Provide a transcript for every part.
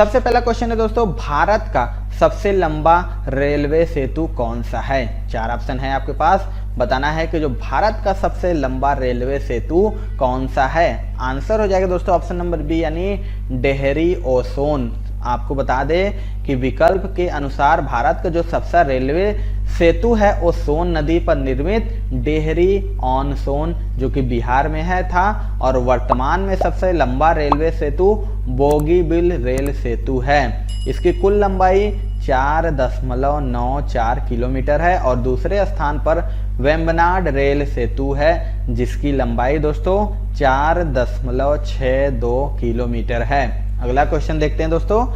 सबसे पहला क्वेश्चन है दोस्तों, भारत का सबसे लंबा रेलवे सेतु कौन सा है? 4 ऑप्शन है आपके पास, बताना है कि जो भारत का सबसे लंबा रेलवे सेतु कौन सा है। आंसर हो जाएगा दोस्तों ऑप्शन नंबर बी यानी डेहरी ओसोन। आपको बता दें कि विकल्प के अनुसार भारत का जो सबसे रेलवे सेतु है वो सोन नदी पर निर्मित डेहरी ऑन सोन जो कि बिहार में है था, और वर्तमान में सबसे लंबा रेलवे सेतु बोगीबिल रेल सेतु है। इसकी कुल लंबाई 4.94 किलोमीटर है और दूसरे स्थान पर वेम्बनाड रेल सेतु है जिसकी लंबाई दोस्तों 4.62 किलोमीटर है। अगला क्वेश्चन देखते हैं दोस्तों,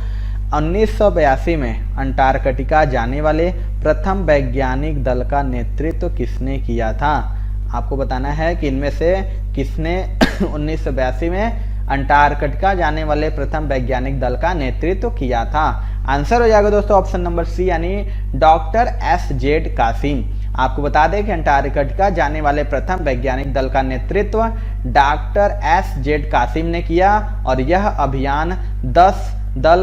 1982 में अंटार्कटिका जाने वाले प्रथम वैज्ञानिक दल का नेतृत्व किसने किया था? आपको बताना है कि इनमें से किसने 1982 में अंटार्कटिका जाने वाले प्रथम वैज्ञानिक दल का नेतृत्व किया था। आंसर हो जाएगा दोस्तों ऑप्शन नंबर सी यानी डॉक्टर एस.जेड. कासिम। आपको बता दें कि अंटार्कटिका जाने वाले प्रथम वैज्ञानिक दल का नेतृत्व डॉक्टर एस.जेड. कासिम ने किया और यह अभियान 10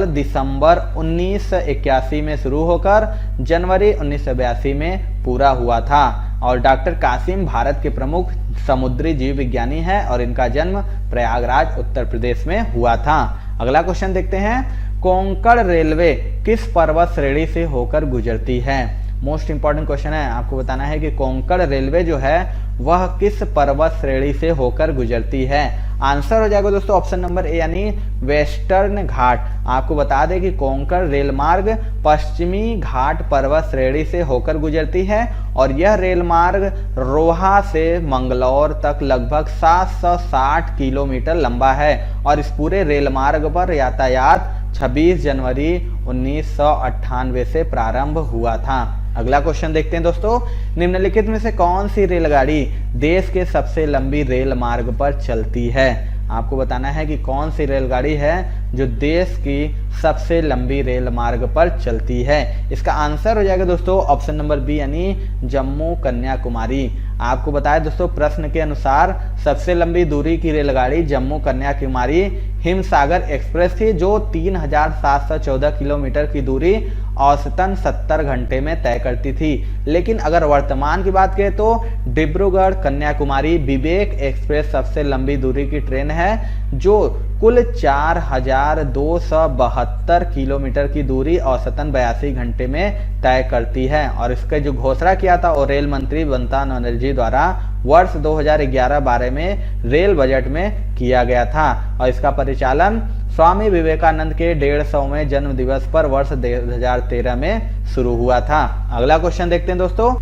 दिसंबर 1981 में शुरू होकर जनवरी 1982 में पूरा हुआ था। और डॉक्टर कासिम भारत के प्रमुख समुद्री जीव विज्ञानी हैं और इनका जन्म प्रयागराज उत्तर प्रदेश में हुआ था। अगला क्वेश्चन देखते हैं, कोंकण रेलवे किस पर्वत श्रेणी से होकर गुजरती है? मोस्ट इंपॉर्टेंट क्वेश्चन है। आपको बताना है कि कोंकण रेलवे जो है वह किस पर्वत श्रेणी से होकर गुजरती है। आंसर हो जाएगा दोस्तों ऑप्शन नंबर ए यानी वेस्टर्न घाट। आपको बता दें कि कोंकण रेल मार्ग पश्चिमी घाट पर्वत श्रेणी से होकर गुजरती है और यह रेल मार्ग रोहा से मंगलौर तक लगभग 760 किलोमीटर लंबा है और इस पूरे रेल मार्ग पर यातायात 26 जनवरी 1998 से प्रारंभ हुआ था। अगला क्वेश्चन देखते हैं दोस्तों, निम्नलिखित में से कौन सी रेलगाड़ी देश के सबसे लंबी रेल मार्ग पर चलती है? आपको बताना है कि कौन सी रेलगाड़ी है जो देश की सबसे लंबी रेल मार्ग पर चलती है। इसका आंसर हो जाएगा दोस्तों ऑप्शन नंबर बी यानी जम्मू कन्याकुमारी। आपको बताएं दोस्तों प्रश्न के अनुसार सबसे लंबी दूरी की रेलगाड़ी जम्मू कन्याकुमारी हिमसागर एक्सप्रेस थी जो 3714 किलोमीटर की दूरी औसतन 70 घंटे में तय करती थी। लेकिन अगर वर्तमान की बात करें तो डिब्रूगढ़ कन्याकुमारी विवेक एक्सप्रेस सबसे लंबी दूरी की ट्रेन है जो कुल 4272 किलोमीटर की दूरी औसतन 82 घंटे में तय करती है। और इसका जो घोषणा किया था वो रेल मंत्री बनता बनर्जी द्वारा वर्ष 2011-12 में रेल बजट में किया गया था और इसका परिचालन स्वामी विवेकानंद के 150वें जन्म दिवस पर वर्ष 2013 में शुरू हुआ था। अगला क्वेश्चन देखते हैं दोस्तों,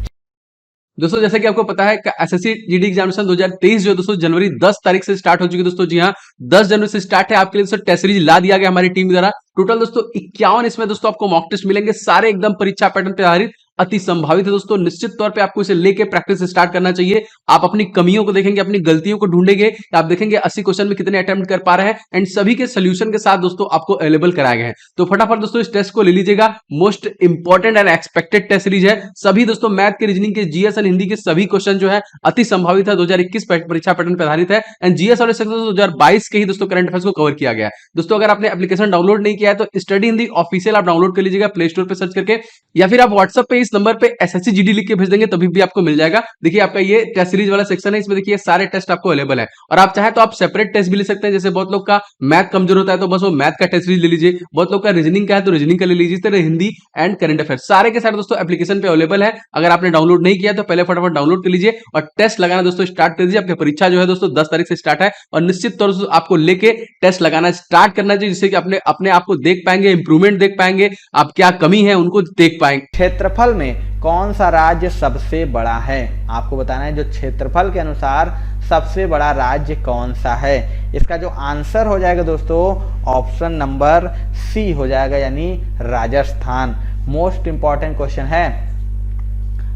जैसे कि आपको पता है एसएससी जीडी एग्जामिनेशन 2023 जो दोस्तों जनवरी 10 तारीख से स्टार्ट हो चुकी है दोस्तों। जी हाँ, 10 जनवरी से स्टार्ट है। आपके लिए दोस्तों टेस्ट सीरीज ला दिया गया हमारी टीम द्वारा। टोटल दोस्तों 51 इसमें दोस्तों आपको मॉक टेस्ट मिलेंगे, सारे एकदम परीक्षा पैटर्न पे आधारित अति संभावित है दोस्तों। निश्चित तौर पे आपको इसे लेके प्रैक्टिस स्टार्ट करना चाहिए। आप अपनी कमियों को देखेंगे, अपनी गलतियों को ढूंढेंगे, आप देखेंगे 80 क्वेश्चन में कितने अटेम्प्ट कर पा रहे हैं एंड सभी के सोल्यूशन के साथ दोस्तों आपको अवेलेबल कराए गए हैं। तो फटाफट दोस्तों इस टेस्ट को ले लीजिएगा। Most important and expected test series है। सभी दोस्तों मैथ के, रीजनिंग के, जीएस एंड हिंदी के सभी क्वेश्चन जो है अति संभावित है, 2021 परीक्षा पैटर्न पर आधारित है एंड जीएस और 2022 के ही दोस्तों करंट अफेयर्स को कवर किया गया है। दोस्तों अगर आपने एप्लीकेशन डाउनलोड नहीं किया है तो स्टडी हिंदी ऑफिशियल आप डाउनलोड कर लीजिएगा प्ले स्टोर पे सर्च करके, या फिर आप व्हाट्सएप पे इस नंबर पे एसएससी जीडी लिख के भेज देंगे तभी भी आपको मिल जाएगा। देखिए आपका ये टेस्ट सीरीज वाला सेक्शन है, इसमें देखिए सारे टेस्ट आपको अवेलेबल है और आप चाहे तो आप सेपरेट टेस्ट भी ले सकते हैं। जैसे बहुत लोग का मैथ कमजोर होता है तो बस वो मैथ का टेस्ट सीरीज ले लीजिए, बहुत लोग का रीजनिंग का है तो रीजनिंग का ले लीजिए। इस तरह हिंदी एंड करंट अफेयर सारे के सारे दोस्तों एप्लीकेशन पे अवेलेबल है। अगर आपने डाउनलोड नहीं किया तो पहले फटाफट डाउनलोड कर लीजिए और टेस्ट लगाना दोस्तों स्टार्ट कर दीजिए। आपकी परीक्षा जो है दोस्तों 10 तारीख से स्टार्ट है और निश्चित तौर से आपको लेके टेस्ट लगाना स्टार्ट करना चाहिए, जिससे कि अपने आप को देख पाएंगे, इंप्रूवमेंट देख पाएंगे, आप क्या कमी है उनको देख पाएंगे। क्षेत्रफल में कौन सा राज्य सबसे बड़ा है? आपको बताना है जो क्षेत्रफल के अनुसार सबसे बड़ा राज्य कौन सा है। इसका जो आंसर हो जाएगा दोस्तों ऑप्शन नंबर सी हो जाएगा यानी राजस्थान। मोस्ट इंपॉर्टेंट क्वेश्चन है।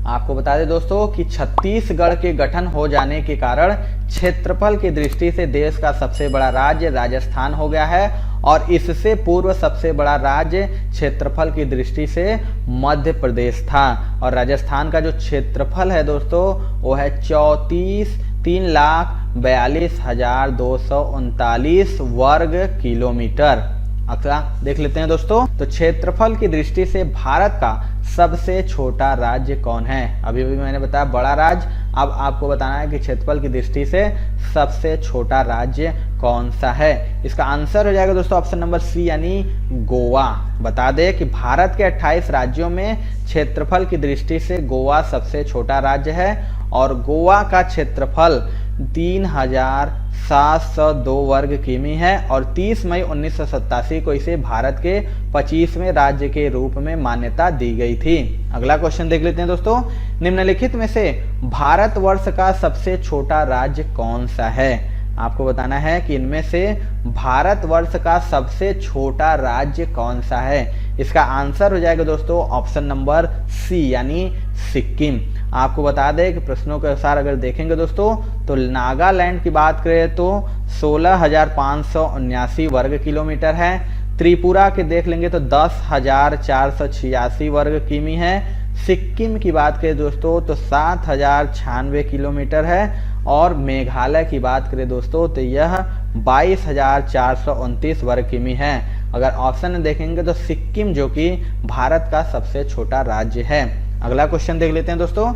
आपको बता दें दोस्तों कि छत्तीसगढ़ के गठन हो जाने के कारण क्षेत्रफल की दृष्टि से देश का सबसे बड़ा राज्य राजस्थान हो गया है और इससे पूर्व सबसे बड़ा राज्य क्षेत्रफल की दृष्टि से मध्य प्रदेश था। और राजस्थान का जो क्षेत्रफल है दोस्तों वो है 3,42,239 वर्ग किलोमीटर। अगला देख लेते हैं दोस्तों। तो क्षेत्रफल की दृष्टि से भारत का सबसे छोटा राज्य कौन है? अभी भी मैंने बताया बड़ा राज्य, अब आपको बताना है कि क्षेत्रफल की दृष्टि से सबसे छोटा राज्य कौन सा है। इसका आंसर हो जाएगा दोस्तों ऑप्शन नंबर सी यानी गोवा। बता दें कि भारत के 28 राज्यों में क्षेत्रफल की दृष्टि से गोवा सबसे छोटा राज्य है और गोवा का क्षेत्रफल 3702 वर्ग किमी है और 30 मई 1987 को इसे भारत के 25वें राज्य के रूप में मान्यता दी गई थी। अगला क्वेश्चन देख लेते हैं दोस्तों। निम्नलिखित में से भारतवर्ष का सबसे छोटा राज्य कौन सा है? आपको बताना है कि इनमें से भारतवर्ष का सबसे छोटा राज्य कौन सा है। इसका आंसर हो जाएगा दोस्तों ऑप्शन नंबर सी यानी सिक्किम। आपको बता दें कि प्रश्नों के अनुसार अगर देखेंगे दोस्तों तो नागालैंड की बात करें तो 16,579 वर्ग किलोमीटर है। त्रिपुरा के देख लेंगे तो 10,486 वर्ग किमी है। सिक्किम की बात करें दोस्तों तो 7,096 किलोमीटर है और मेघालय की बात करें दोस्तों तो यह 22,429 वर्ग किमी है। अगर ऑप्शन में देखेंगे तो सिक्किम जो कि भारत का सबसे छोटा राज्य है। अगला क्वेश्चन देख लेते हैं दोस्तों।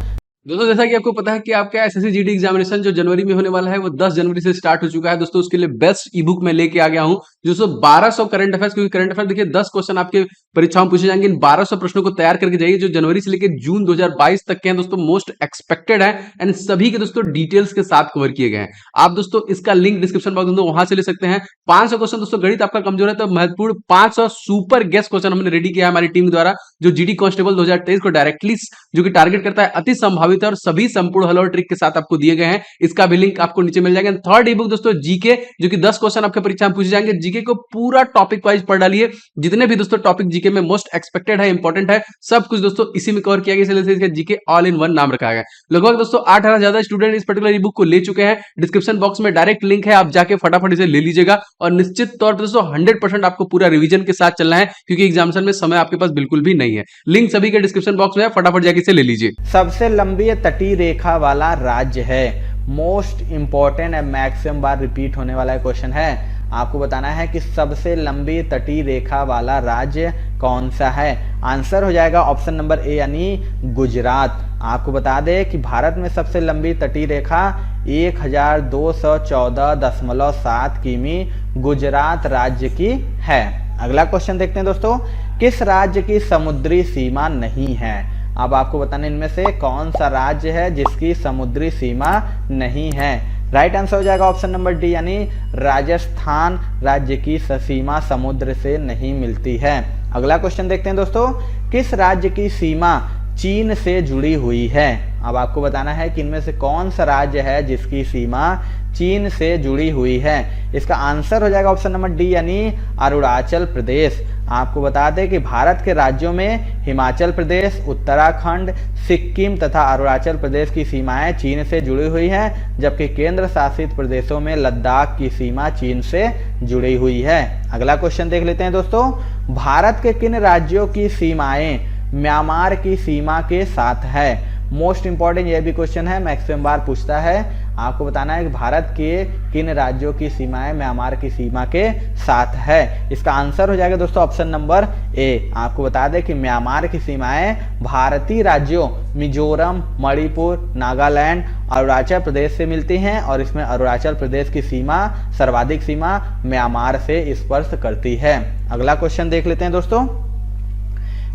जैसा कि आपको पता है कि आपका एसएससी जीडी एग्जामिनेशन जो जनवरी में होने वाला है वो 10 जनवरी से स्टार्ट हो चुका है दोस्तों। उसके लिए बेस्ट ई बुक मैं लेके आ गया हूं दोस्तों 1200 करंट अफेयर्स, क्योंकि करंट अफेयर देखिए 10 क्वेश्चन आपके परीक्षाओं में पूछे जाएंगे। इन 1200 प्रश्नों को तैयार करके जाइए जो जनवरी से लेकर जून 2022 तक के हैं दोस्तों, मोस्ट एक्सपेक्टेड है एंड सभी के दोस्तों डिटेल्स के साथ कवर किए गए हैं। आप दोस्तों इसका लिंक डिस्क्रिप्शन बॉक्स में वहां से ले सकते हैं। 500 क्वेश्चन दोस्तों, गणित आपका कमजोर है तो महत्वपूर्ण 500 सुपर गेस्ट क्वेश्चन हमने रेडी किया है हमारी टीम द्वारा, जो जीडी कांस्टेबल 2023 को डायरेक्टली जो कि टारगेट करता है अति संभावित है और सभी संपूर्ण हल और ट्रिक के साथ आपको दिए गए हैं। इसका भी लिंक आपको नीचे मिल जाएगा। थर्ड ई बुक दोस्तों जीके, जो कि 10 क्वेश्चन आपके परीक्षा में पूछे जाएंगे। जीके को पूरा टॉपिक वाइज पढ़ डालिए, जितने भी दोस्तों टॉपिक जीके में मोस्ट एक्सपेक्टेड है, इंपॉर्टेंट है, सब कुछ दोस्तों इसी में कवर किया गया, इसलिए इसका जीके ऑल इन वन नाम रखा गया। लगभग दोस्तों 8,000 ज्यादा स्टूडेंट इस पर्टिकुलर ई बुक को ले चुके हैं। डिस्क्रिप्शन बॉक्स में डायरेक्ट लिंक है, आप जाके फटाफट इसे ले लीजिएगा और निश्चित तौर पर दोस्तों 100% आपको पूरा रिवीजन के साथ चलना है, क्योंकि एग्जामिनेशन में समय आपके पास बिल्कुल भी नहीं है। लिंक सभी के डिस्क्रिप्शन बॉक्स में है, फटाफट जाके इसे ले लीजिए। सबसे लंबी तटीय रेखा वाला राज्य है, मोस्ट इंपॉर्टेंट है, मैक्सिमम बार रिपीट होने वाला क्वेश्चन है। आपको बताना है कि सबसे लंबी तटीय रेखा वाला राज्य कौन सा है। आंसर हो जाएगा ऑप्शन नंबर ए यानी गुजरात। आपको बता दें कि भारत में सबसे लंबी तटीय रेखा 1214.7 किमी गुजरात राज्य की है। अगला क्वेश्चन देखते हैं दोस्तों। किस राज्य की समुद्री सीमा नहीं है? अब आपको बताना इनमें से कौन सा राज्य है जिसकी समुद्री सीमा नहीं है। राइट आंसर हो जाएगा ऑप्शन नंबर डी यानी राजस्थान राज्य की सीमा समुद्र से नहीं मिलती है। अगला क्वेश्चन देखते हैं दोस्तों। किस राज्य की सीमा चीन से जुड़ी हुई है? अब आपको बताना है कि इनमें से कौन सा राज्य है जिसकी सीमा चीन से जुड़ी हुई है। इसका आंसर हो जाएगा ऑप्शन नंबर डी यानी अरुणाचल प्रदेश। आपको बता दें कि भारत के राज्यों में हिमाचल प्रदेश, उत्तराखंड, सिक्किम तथा अरुणाचल प्रदेश की सीमाएं चीन से जुड़ी हुई हैं, जबकि केंद्र शासित प्रदेशों में लद्दाख की सीमा चीन से जुड़ी हुई है। अगला क्वेश्चन देख लेते हैं दोस्तों। भारत के किन राज्यों की सीमाएं म्यांमार की सीमा के साथ है? मोस्ट इंपॉर्टेंट यह भी क्वेश्चन है, मैक्सिमम बार पूछता है। आपको बताना है कि भारत के किन राज्यों की सीमाएं म्यांमार की सीमा के साथ है। इसका आंसर हो जाएगा दोस्तों ऑप्शन नंबर ए। आपको बता दें कि म्यांमार की सीमाएं भारतीय राज्यों मिजोरम, मणिपुर, नागालैंड, अरुणाचल प्रदेश से मिलती हैं और इसमें अरुणाचल प्रदेश की सीमा सर्वाधिक सीमा म्यांमार से स्पर्श करती है। अगला क्वेश्चन देख लेते हैं दोस्तों।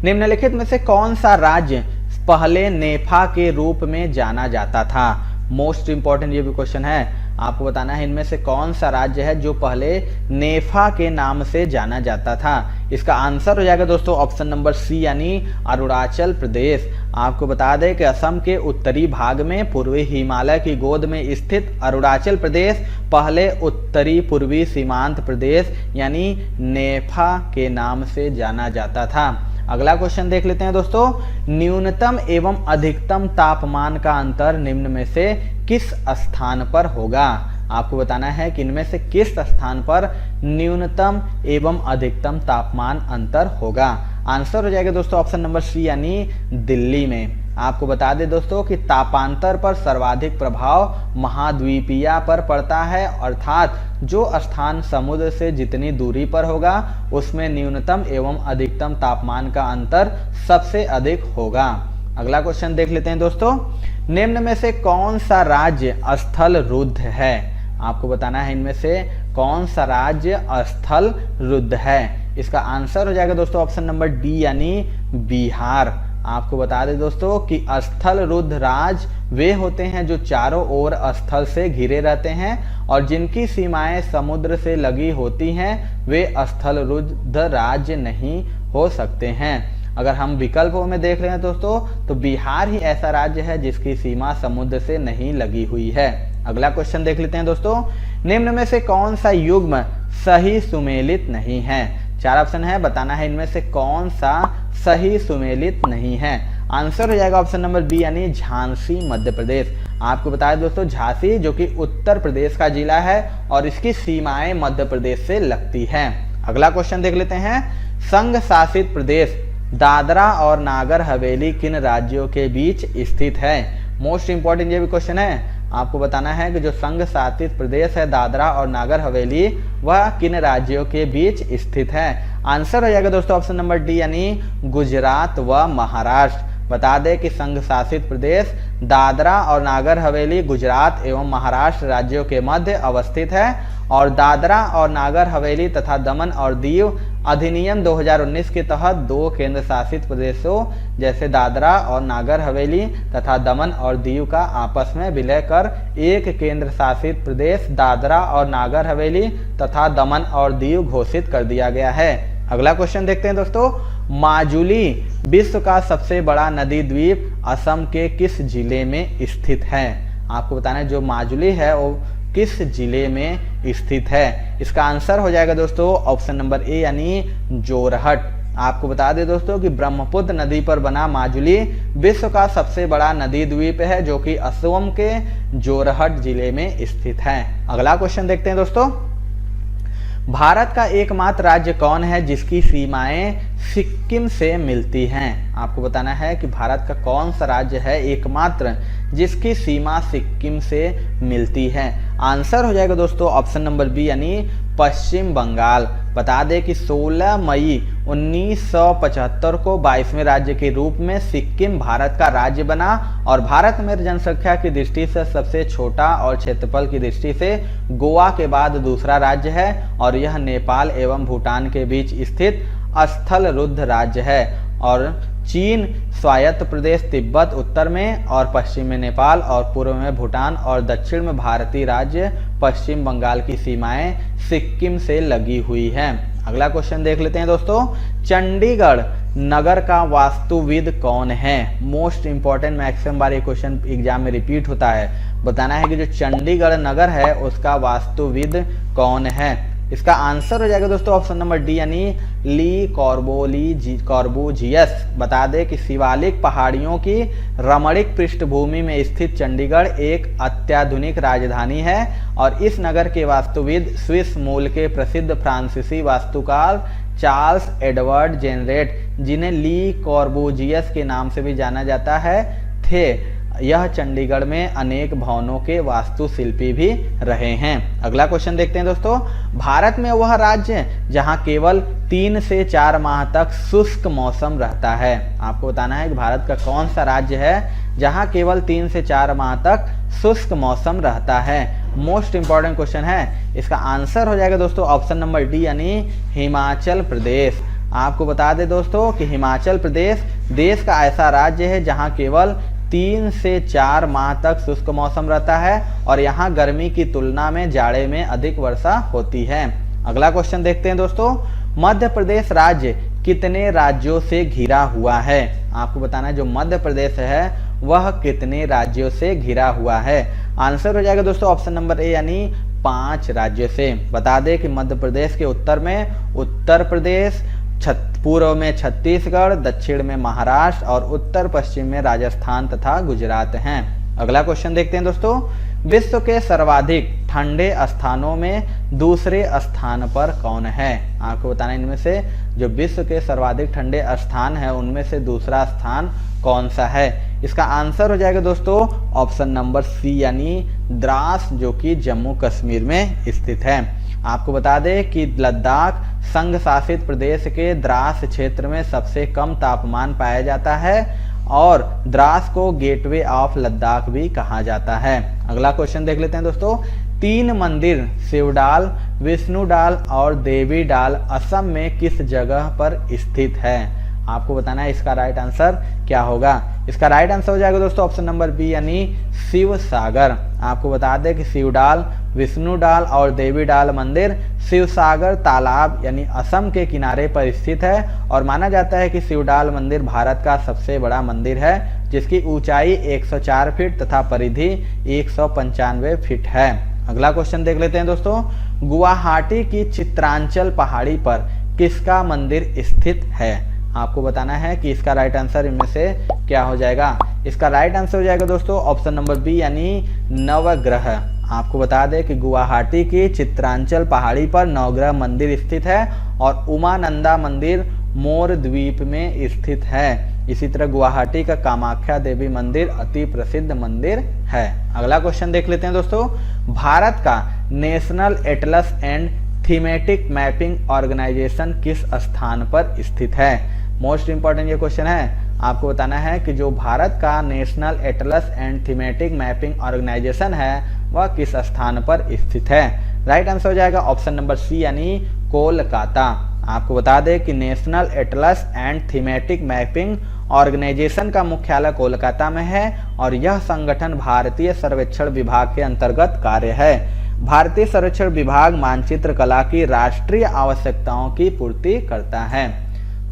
निम्नलिखित में से कौन सा राज्य पहले नेफा के रूप में जाना जाता था? मोस्ट इंपॉर्टेंट ये भी क्वेश्चन है। आपको बताना है इनमें से कौन सा राज्य है जो पहले नेफा के नाम से जाना जाता था। इसका आंसर हो जाएगा दोस्तों ऑप्शन नंबर सी यानी अरुणाचल प्रदेश। आपको बता दें कि असम के उत्तरी भाग में पूर्वी हिमालय की गोद में स्थित अरुणाचल प्रदेश पहले उत्तरी पूर्वी सीमांत प्रदेश यानी नेफा के नाम से जाना जाता था। अगला क्वेश्चन देख लेते हैं दोस्तों। न्यूनतम एवं अधिकतम तापमान का अंतर निम्न में से किस स्थान पर होगा? आपको बताना है कि इनमें से किस स्थान पर न्यूनतम एवं अधिकतम तापमान अंतर होगा। आंसर हो जाएगा दोस्तों ऑप्शन नंबर सी यानी दिल्ली में। आपको बता दें दोस्तों कि तापांतर पर सर्वाधिक प्रभाव महाद्वीपीय पर पड़ता है, अर्थात जो स्थान समुद्र से जितनी दूरी पर होगा उसमें न्यूनतम एवं अधिकतम तापमान का अंतर सबसे अधिक होगा। अगला क्वेश्चन देख लेते हैं दोस्तों, निम्न में से कौन सा राज्य स्थल रुद्ध है? आपको बताना है इनमें से कौन सा राज्य स्थल रुद्ध है। इसका आंसर हो जाएगा दोस्तों ऑप्शन नंबर डी यानी बिहार। आपको बता दें दोस्तों कि स्थल रुद्ध राज्य वे होते हैं जो चारों ओर स्थल से घिरे रहते हैं और जिनकी सीमाएं समुद्र से लगी होती हैं, वे स्थल रुद्ध राज्य नहीं हो सकते हैं। अगर हम विकल्पों में देख रहे हैं दोस्तों तो बिहार ही ऐसा राज्य है जिसकी सीमा समुद्र से नहीं लगी हुई है। अगला क्वेश्चन देख लेते हैं दोस्तों, निम्न में से कौन सा युग्म सही सुमेलित नहीं है? 4 ऑप्शन है, बताना है इनमें से कौन सा सही सुमेलित नहीं है। आंसर हो जाएगा ऑप्शन नंबर बी यानी झांसी मध्य प्रदेश। आपको बताया दोस्तों झांसी जो कि उत्तर प्रदेश का जिला है और इसकी सीमाएं मध्य प्रदेश से लगती हैं। अगला क्वेश्चन देख लेते हैं, संघ शासित प्रदेश दादरा और नागर हवेली किन राज्यों के बीच स्थित है? मोस्ट इंपॉर्टेंट ये भी क्वेश्चन है। आपको बताना है कि जो संघ शासित प्रदेश है दादरा और नागर हवेली वह किन राज्यों के बीच स्थित है। आंसर हो जाएगा दोस्तों ऑप्शन नंबर डी यानी गुजरात व महाराष्ट्र। बता दें कि संघ शासित प्रदेश दादरा और नागर हवेली गुजरात एवं महाराष्ट्र राज्यों के मध्य अवस्थित है और दादरा और नागर हवेली तथा दमन और दीव अधिनियम 2019 के तहत 2 केंद्र शासित प्रदेशों जैसे दादरा और नागर हवेली तथा दमन और दीव का आपस में विलय कर एक केंद्र शासित प्रदेश दादरा और नागर हवेली तथा दमन और दीव घोषित कर दिया गया है। अगला क्वेश्चन देखते हैं दोस्तों, माजुली विश्व का सबसे बड़ा नदी द्वीप असम के किस जिले में स्थित है? आपको बताना है जो माजुली है वो किस जिले में स्थित है। इसका आंसर हो जाएगा दोस्तों ऑप्शन नंबर ए यानी जोरहट। आपको बता दें दोस्तों कि ब्रह्मपुत्र नदी पर बना माजुली विश्व का सबसे बड़ा नदी द्वीप है जो कि असम के जोरहट जिले में स्थित है। अगला क्वेश्चन देखते हैं दोस्तों, भारत का एकमात्र राज्य कौन है जिसकी सीमाएं सिक्किम से मिलती हैं? आपको बताना है कि भारत का कौन सा राज्य है एकमात्र जिसकी सीमा सिक्किम से मिलती है। आंसर हो जाएगा दोस्तों ऑप्शन नंबर बी यानी पश्चिम बंगाल। बता दें कि 16 मई 1975 को 22वें राज्य के रूप में सिक्किम भारत का राज्य बना और भारत में जनसंख्या की दृष्टि से सबसे छोटा और क्षेत्रफल की दृष्टि से गोवा के बाद दूसरा राज्य है और यह नेपाल एवं भूटान के बीच स्थित स्थल रुद्ध राज्य है और चीन स्वायत्त प्रदेश तिब्बत उत्तर में और पश्चिम में नेपाल और पूर्व में भूटान और दक्षिण में भारतीय राज्य पश्चिम बंगाल की सीमाएं सिक्किम से लगी हुई हैं। अगला क्वेश्चन देख लेते हैं दोस्तों, चंडीगढ़ नगर का वास्तुविद कौन है? मोस्ट इंपॉर्टेंट, मैक्सिमम बार ये क्वेश्चन एग्जाम में रिपीट होता है। बताना है कि जो चंडीगढ़ नगर है उसका वास्तुविद कौन है। इसका आंसर हो जाएगा दोस्तों ऑप्शन नंबर डी यानी ली कॉर्बूजियस। बता दें कि शिवालिक पहाड़ियों की रमणीक पृष्ठभूमि में स्थित चंडीगढ़ एक अत्याधुनिक राजधानी है और इस नगर के वास्तुविद स्विस मूल के प्रसिद्ध फ्रांसीसी वास्तुकार चार्ल्स एडवर्ड जेनरेट, जिन्हें ली कॉर्बूजियस के नाम से भी जाना जाता है, थे। यह चंडीगढ़ में अनेक भवनों के वास्तुशिल्पी भी रहे हैं। अगला क्वेश्चन देखते हैं दोस्तों, भारत में वह राज्य जहां केवल 3 से 4 माह तक शुष्क मौसम रहता है। आपको बताना है कि भारत का कौन सा राज्य है जहां केवल 3 से 4 माह तक शुष्क मौसम रहता है। मोस्ट इंपॉर्टेंट क्वेश्चन है। इसका आंसर हो जाएगा दोस्तों ऑप्शन नंबर डी यानी हिमाचल प्रदेश। आपको बता दें दोस्तों कि हिमाचल प्रदेश देश का ऐसा राज्य है जहां केवल 3 से 4 माह तक शुष्क मौसम रहता है और यहाँ गर्मी की तुलना में जाड़े में अधिक वर्षा होती है। अगला क्वेश्चन देखते हैं दोस्तों, मध्य प्रदेश राज्य कितने राज्यों से घिरा हुआ है? आपको बताना है जो मध्य प्रदेश है वह कितने राज्यों से घिरा हुआ है। आंसर हो जाएगा दोस्तों ऑप्शन नंबर ए यानी 5 राज्यों से। बता दें कि मध्य प्रदेश के उत्तर में उत्तर प्रदेश, पूर्व में छत्तीसगढ़, दक्षिण में महाराष्ट्र और उत्तर पश्चिम में राजस्थान तथा गुजरात हैं। अगला क्वेश्चन देखते हैं दोस्तों, विश्व के सर्वाधिक ठंडे स्थानों में दूसरे स्थान पर कौन है? आपको बताना इनमें से जो विश्व के सर्वाधिक ठंडे स्थान है उनमें से दूसरा स्थान कौन सा है। इसका आंसर हो जाएगा दोस्तों ऑप्शन नंबर सी यानी द्रास, जो कि जम्मू कश्मीर में स्थित है। आपको बता दें कि लद्दाख संघ शासित प्रदेश के द्रास क्षेत्र में सबसे कम तापमान पाया जाता है और द्रास को गेटवे ऑफ लद्दाख भी कहा जाता है। अगला क्वेश्चन देख लेते हैं दोस्तों। 3 मंदिर शिवडाल, विष्णुडाल और देवीडाल असम में किस जगह पर स्थित है? आपको बताना है इसका राइट आंसर क्या होगा। इसका राइट आंसर हो जाएगा दोस्तों ऑप्शन नंबर बी यानी शिव सागर। आपको बता दें कि शिवडाल, विष्णुडाल और देवीडाल मंदिर शिवसागर तालाब यानी असम के किनारे पर स्थित है और माना जाता है कि शिवडाल मंदिर भारत का सबसे बड़ा मंदिर है, जिसकी ऊंचाई 104 फीट तथा परिधि 195 फीट है। अगला क्वेश्चन देख लेते हैं दोस्तों। गुवाहाटी की चित्रांचल पहाड़ी पर किसका मंदिर स्थित है? आपको बताना है कि इसका राइट आंसर इनमें से क्या हो जाएगा। इसका राइट आंसर हो जाएगा दोस्तों ऑप्शन नंबर बी यानी नवग्रह। आपको बता दें कि गुवाहाटी की चित्रांचल पहाड़ी पर नवग्रह मंदिर स्थित है और उमानंदा मंदिर मोर द्वीप में स्थित है। इसी तरह गुवाहाटी का कामाख्या देवी मंदिर अति प्रसिद्ध मंदिर है। अगला क्वेश्चन देख लेते हैं दोस्तों। भारत का national atlas and thematic mapping organisation किस स्थान पर स्थित है? मोस्ट इंपॉर्टेंट ये क्वेश्चन है। आपको बताना है कि जो भारत का national atlas and thematic mapping organisation है वह किस स्थान पर स्थित है। राइट आंसर हो जाएगा ऑप्शन नंबर सी यानी कोलकाता। आपको बता दें कि national atlas and thematic mapping organisation का मुख्यालय कोलकाता में है और यह संगठन भारतीय सर्वेक्षण विभाग के अंतर्गत कार्य है। भारतीय सर्वेक्षण विभाग मानचित्र कला की राष्ट्रीय आवश्यकताओं की पूर्ति करता है।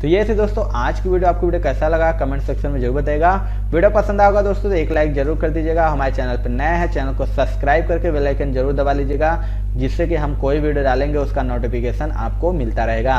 तो ये थी दोस्तों आज की वीडियो। आपको वीडियो कैसा लगा कमेंट सेक्शन में जरूर बताइएगा। वीडियो पसंद आएगा दोस्तों तो एक लाइक जरूर कर दीजिएगा। हमारे चैनल पर नए हैं, चैनल को सब्सक्राइब करके बेल आइकन जरूर दबा लीजिएगा, जिससे कि हम कोई वीडियो डालेंगे उसका नोटिफिकेशन आपको मिलता रहेगा।